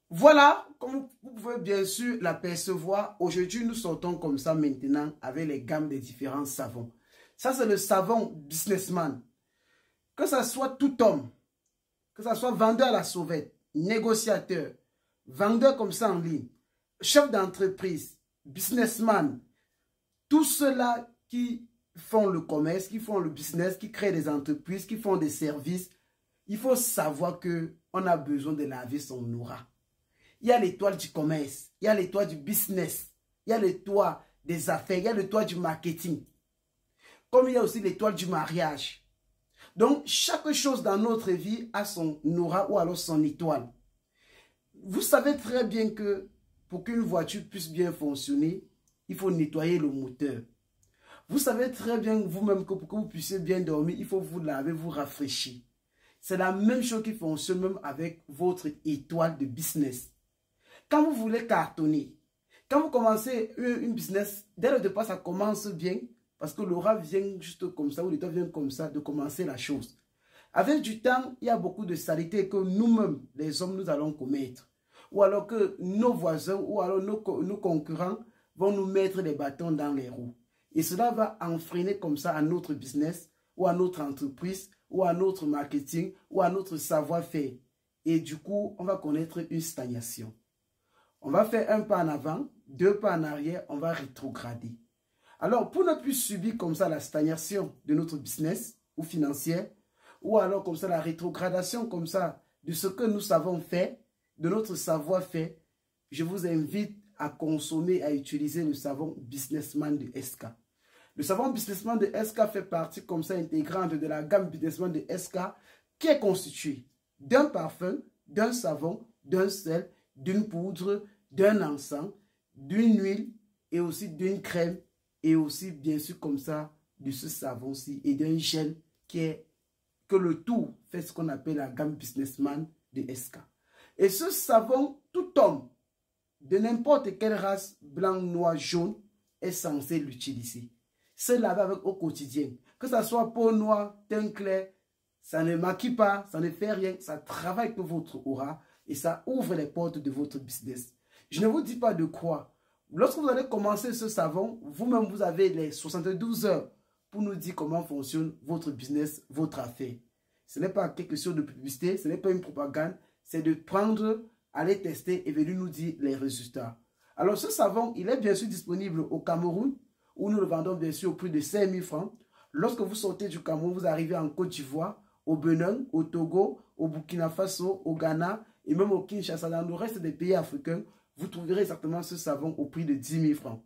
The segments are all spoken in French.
Voilà, comme vous pouvez bien sûr l'apercevoir, aujourd'hui nous sortons comme ça maintenant avec les gammes des différents savons. Ça c'est le savon businessman. Que ça soit tout homme, que ça soit vendeur à la sauvette, négociateur, vendeur comme ça en ligne, chef d'entreprise, businessman, tous ceux-là qui font le commerce, qui font le business, qui créent des entreprises, qui font des services, il faut savoir qu'on a besoin de laver son aura. Il y a l'étoile du commerce, il y a l'étoile du business, il y a l'étoile des affaires, il y a l'étoile du marketing. Comme il y a aussi l'étoile du mariage. Donc, chaque chose dans notre vie a son aura ou alors son étoile. Vous savez très bien que pour qu'une voiture puisse bien fonctionner, il faut nettoyer le moteur. Vous savez très bien vous-même que pour que vous puissiez bien dormir, il faut vous laver, vous rafraîchir. C'est la même chose qui fonctionne même avec votre étoile de business. Quand vous voulez cartonner, quand vous commencez une business, dès le départ, ça commence bien parce que l'aura vient juste comme ça, ou l'étoile vient comme ça, de commencer la chose. Avec du temps, il y a beaucoup de saletés que nous-mêmes, les hommes, nous allons commettre. Ou alors que nos voisins ou alors nos concurrents vont nous mettre des bâtons dans les roues. Et cela va enfreiner comme ça à notre business, ou à notre entreprise, ou à notre marketing, ou à notre savoir-faire. Et du coup, on va connaître une stagnation. On va faire un pas en avant, deux pas en arrière, on va rétrograder. Alors, pour ne plus subir comme ça la stagnation de notre business ou financière, ou alors comme ça la rétrogradation comme ça de ce que nous savons faire, de notre savoir-faire, je vous invite à consommer, à utiliser le savon Businessman de SK. Le savon Businessman de SK fait partie comme ça intégrante de la gamme Businessman de SK qui est constituée d'un parfum, d'un savon, d'un sel, d'une poudre, d'un encens, d'une huile et aussi d'une crème et aussi bien sûr comme ça de ce savon-ci et d'un gel que le tout fait ce qu'on appelle la gamme Businessman de SK. Et ce savon, tout homme de n'importe quelle race, blanc, noir, jaune, est censé l'utiliser. Se laver avec au quotidien. Que ça soit peau noire, teint clair, ça ne maquille pas, ça ne fait rien, ça travaille avec votre aura et ça ouvre les portes de votre business. Je ne vous dis pas de quoi. Lorsque vous allez commencer ce savon, vous-même vous avez les 72 heures pour nous dire comment fonctionne votre business, votre affaire. Ce n'est pas quelque chose de publicité, ce n'est pas une propagande, c'est de prendre, aller tester et venir nous dire les résultats. Alors ce savon, il est bien sûr disponible au Cameroun, où nous le vendons bien sûr au prix de 5 000 francs. Lorsque vous sortez du Cameroun, vous arrivez en Côte d'Ivoire, au Bénin, au Togo, au Burkina Faso, au Ghana et même au Kinshasa, dans le reste des pays africains, vous trouverez exactement ce savon au prix de 10 000 francs.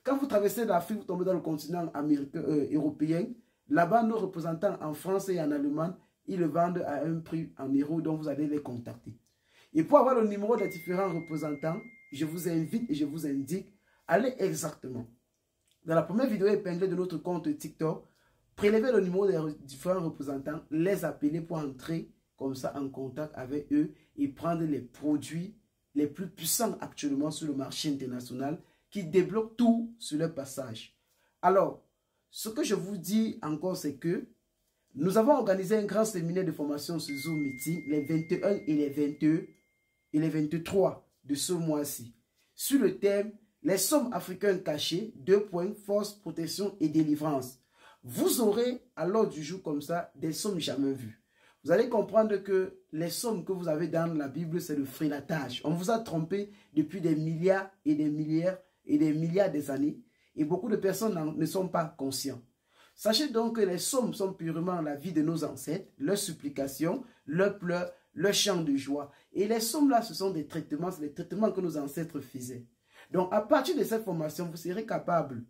Quand vous traversez l'Afrique, vous tombez dans le continent américain, européen, là-bas, nos représentants en France et en Allemagne, ils le vendent à un prix en euros, donc vous allez les contacter. Et pour avoir le numéro des différents représentants, je vous invite et je vous indique, allez exactement dans la première vidéo épinglée de notre compte TikTok, prélevez le numéro des différents représentants, les appeler pour entrer comme ça en contact avec eux et prendre les produits les plus puissants actuellement sur le marché international qui débloquent tout sur leur passage. Alors, ce que je vous dis encore, c'est que nous avons organisé un grand séminaire de formation sur Zoom Meeting les 21 et les 22 et les 23 de ce mois-ci sur le thème les sommes africaines cachées, 2 points, force, protection et délivrance. Vous aurez à l'ordre du jour comme ça des sommes jamais vues. Vous allez comprendre que les sommes que vous avez dans la Bible, c'est le frilatage. On vous a trompé depuis des milliards et des milliards et des milliards d'années et beaucoup de personnes ne sont pas conscients. Sachez donc que les sommes sont purement la vie de nos ancêtres, leurs supplications, leurs pleurs, leurs chants de joie. Et les sommes là, ce sont des traitements, c'est les traitements que nos ancêtres faisaient. Donc, à partir de cette formation, vous serez capable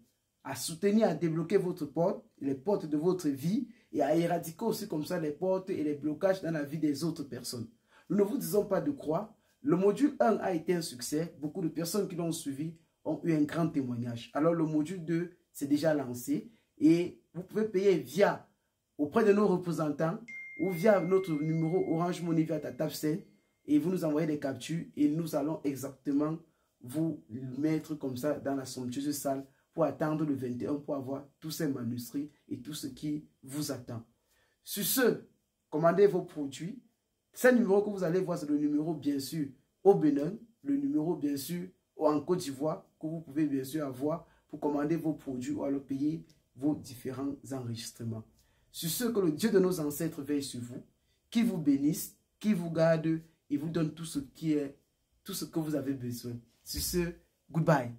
à soutenir, à débloquer votre porte, les portes de votre vie et à éradiquer aussi comme ça les portes et les blocages dans la vie des autres personnes. Nous ne vous disons pas de croire. Le module 1 a été un succès. Beaucoup de personnes qui l'ont suivi ont eu un grand témoignage. Alors, le module 2 s'est déjà lancé et vous pouvez payer via auprès de nos représentants ou via notre numéro Orange Money via ta TapSend et vous nous envoyez des captures et nous allons exactement vous mettre comme ça dans la somptueuse salle pour attendre le 21 pour avoir tous ces manuscrits et tout ce qui vous attend. Sur ce, commandez vos produits. Ce numéro que vous allez voir, c'est le numéro bien sûr au Bénin, le numéro bien sûr, ou en Côte d'Ivoire, que vous pouvez bien sûr avoir pour commander vos produits ou alors payer vos différents enregistrements. Sur ce, que le Dieu de nos ancêtres veille sur vous, qui vous bénisse, qui vous garde et vous donne tout ce que vous avez besoin. Sur ce, goodbye.